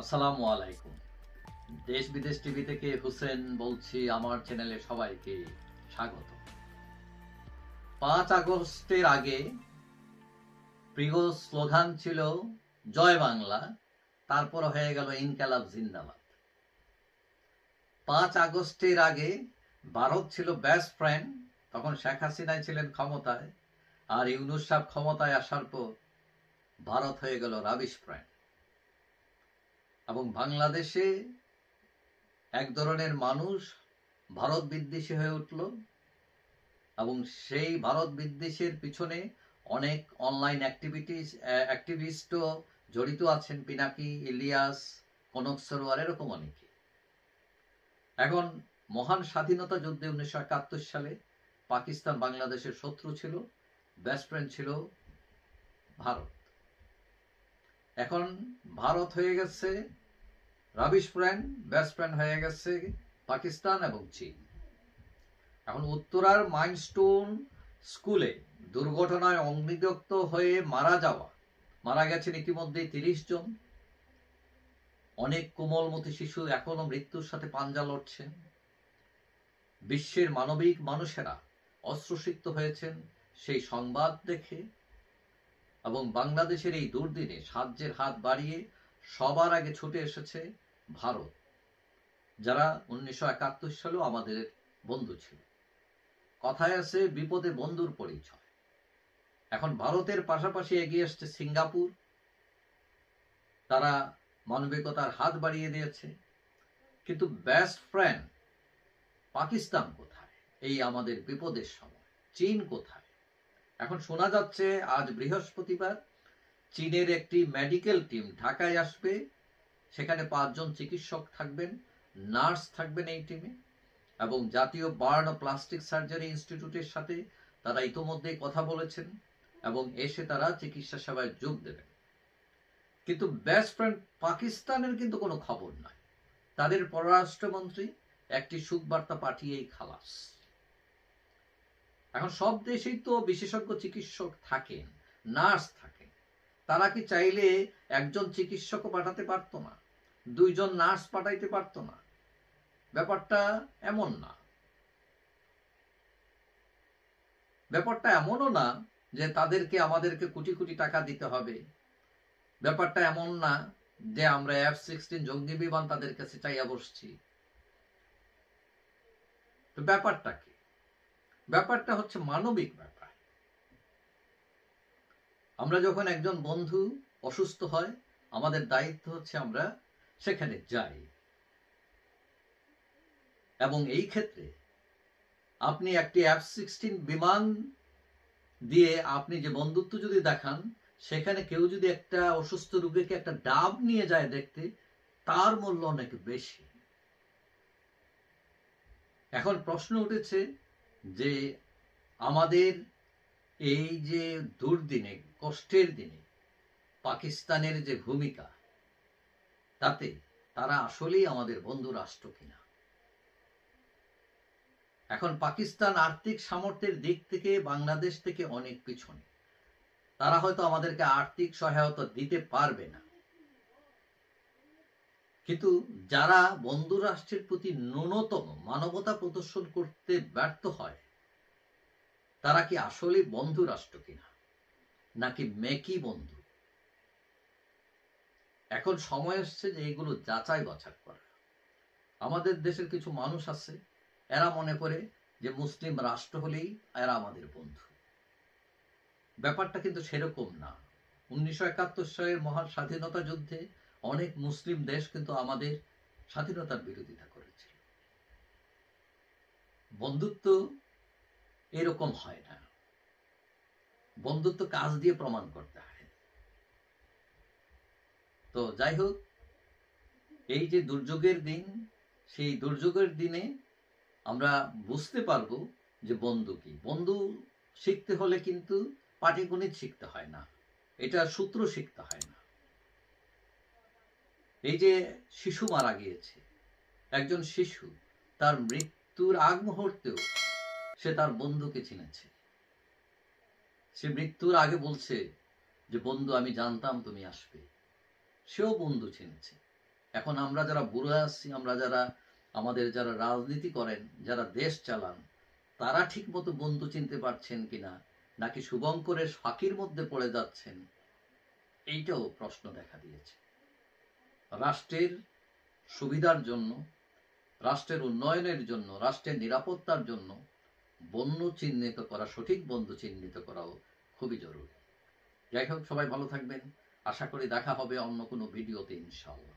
আসসালামু আলাইকুম। দেশ বিদেশ টিভি থেকে হুসেন বলছি। আমার চ্যানেলে সবাইকে স্বাগত। 5 আগস্টের আগে প্রিয় স্লোগান ছিল জয় বাংলা, তারপর হয়ে গেল ইনকালাব জিন্দাবাদ। 5 আগস্টের আগে ভারত ছিল বেস্ট ফ্রেন্ড, তখন শেখ হাসিনাই ছিলেন ক্ষমতায়, আর ইউনূস সাহেব ক্ষমতায় আসার পর ভারত হয়ে গেল রাবিশ ফ্রেন্ড। এবং বাংলাদেশে এক ধরনের মানুষ ভারত বিদ্বেষী হয়ে উঠল, এবং সেই ভারত বিদ্বেষের পিছনে অনেক অনলাইন অ্যাক্টিভিস্টও জড়িত আছেন। পিনাকি, ইলিয়াস, কনক সরোয়ার, এরকম অনেকে। এখন মহান স্বাধীনতা যুদ্ধে 1971 সালে পাকিস্তান বাংলাদেশের শত্রু ছিল, বেস্ট ফ্রেন্ড ছিল ভারত। এখন ভারত হয়ে গেছে রাবিশ ফ্রেন্ড, বেস্ট ফ্রেন্ড হয়ে গেছে পাকিস্তান এবং চীন। এখন উত্তরার মাইলস্টোন স্কুলে দুর্ঘটনায় অগ্নিদগ্ধ হয়ে মারা গেছেন ইতিমধ্যে 30 জন। অনেক কোমলমতি শিশু এখনো মৃত্যুর সাথে পাঞ্জা লড়ছেন। বিশ্বের মানবিক মানুষেরা অশ্রুসিক্ত হয়েছেন সেই সংবাদ দেখে, এবং বাংলাদেশের এই দুর্দিনে সাহায্যের হাত বাড়িয়ে সবার আগে ছুটে এসেছে ভারত, যারা 1971 সালেও আমাদের বন্ধু ছিল। কথায় আছে বিপদে বন্ধুর পরিচয়। এখন ভারতের পাশাপাশি এগিয়ে এসছে সিঙ্গাপুর, তারা মানবিকতার হাত বাড়িয়ে দিয়েছে। কিন্তু বেস্ট ফ্রেন্ড পাকিস্তান কোথায় এই আমাদের বিপদের সময়? চীন কোথায়? এখন শোনা যাচ্ছে আজ বৃহস্পতিবার চীনের একটি মেডিকেল টিম ঢাকায় আসবে, সেখানে 5 জন চিকিৎসক থাকবেন, নার্স থাকবেন এই টিমে, এবং জাতীয় বার্ন ও প্লাস্টিক সার্জারি ইনস্টিটিউটের সাথে তারা ইতোমধ্যেই কথা বলেছেন এবং এসে তারা চিকিৎসা সেবায় যোগ দেবেন। কিন্তু বেস্ট ফ্রেন্ড পাকিস্তানের কিন্তু কোনো খবর নাই। তাদের পররাষ্ট্রমন্ত্রী একটি সুখবার্তা পাঠিয়েই খালাস। এখন সব দেশেই তো বিশেষজ্ঞ চিকিৎসক থাকেন, নার্স থাকেন। তারা কি চাইলে একজন চিকিৎসকও পাঠাতে পারতো না? 2 জন নার্স পাঠাইতে পারতো না? ব্যাপারটা এমন না। ব্যাপারটা এমনও না যে তাদেরকে আমাদেরকে কোটি কোটি টাকা দিতে হবে। ব্যাপারটা এমন না যে আমরা F-16 জঙ্গি বিমান তাদের কাছে চাইয়া বসছি। তো ব্যাপারটা কি? ব্যাপারটা হচ্ছে মানবিক ব্যাপার। আমরা যখন একজন বন্ধু অসুস্থ হয়, আমাদের দায়িত্ব হচ্ছে আমরা সেখানে যাই। এবং এই ক্ষেত্রে আপনি একটি F-16 বিমান দিয়ে আপনি যে বন্ধুত্ব যদি দেখান, সেখানে কেউ যদি একটা অসুস্থ রোগীকে একটা ডাব নিয়ে যায় দেখতে, তার মূল্য অনেক বেশি। এখন প্রশ্ন উঠেছে যে আমাদের এই যে দুর্দিনে, কষ্টের দিনে পাকিস্তানের যে ভূমিকা, তাতে তারা আসলেই আমাদের বন্ধু রাষ্ট্র কিনা? এখন পাকিস্তান আর্থিক সামর্থ্যের দিক থেকে বাংলাদেশ থেকে অনেক পিছনে। তারা হয়তো আমাদেরকে আর্থিক সহায়তা দিতে পারবে না, কিন্তু যারা বন্ধু রাষ্ট্রের প্রতি ন্যূনতম মানবতা প্রদর্শন করতে ব্যর্থ হয়, তারা কি আসলে বন্ধু রাষ্ট্র কিনা, নাকি মেকি বন্ধু? এখন সময় এসছে যে এগুলো যাচাই বাছাই করা। আমাদের দেশের কিছু মানুষ আছে, এরা মনে করে যে মুসলিম রাষ্ট্র হলেই এরা আমাদের বন্ধু। ব্যাপারটা কিন্তু সেরকম না। 1971 সালের মহান স্বাধীনতা যুদ্ধে অনেক মুসলিম দেশ কিন্তু আমাদের স্বাধীনতার বিরোধিতা করেছিল। বন্ধুত্ব এরকম হয় না। বন্ধুত্ব কাজ দিয়ে প্রমাণ করতে হয়। তো যাই হোক, এই যে দুর্যোগের দিন, সেই দুর্যোগের দিনে আমরা বুঝতে পারবো যে বন্ধু কি। বন্ধু শিখতে হলে কিন্তু পাটিগণিত শিখতে হয় না, এটা সূত্র শিখতে হয় না। এই যে শিশু মারা গিয়েছে, একজন শিশু তার মৃত্যুর আগ মুহূর্তেও সে তার বন্ধুকে চিনেছে। সে মৃত্যুর আগে বলছে যে বন্ধু, আমি জানতাম তুমি আসবে। সেও বন্ধু চিনেছে। এখন আমরা যারা বুড়ো আছি, আমরা যারা আমাদের যারা রাজনীতি করেন, যারা দেশ চালান, তারা ঠিক মতো বন্ধু চিনতে পারছেন কিনা, নাকি শুভঙ্করের ফাঁকির মধ্যে পড়ে যাচ্ছেন, এইটাও প্রশ্ন দেখা দিয়েছে। রাষ্ট্রের সুবিধার জন্য, রাষ্ট্রের উন্নয়নের জন্য, রাষ্ট্রের নিরাপত্তার জন্য বন্ধু চিহ্নিত করা, সঠিক বন্ধু চিহ্নিত করাও খুবই জরুরি। যাই হোক, সবাই ভালো থাকবেন। আশা করি দেখা হবে অন্য কোনো ভিডিওতে, ইনশাআল্লাহ।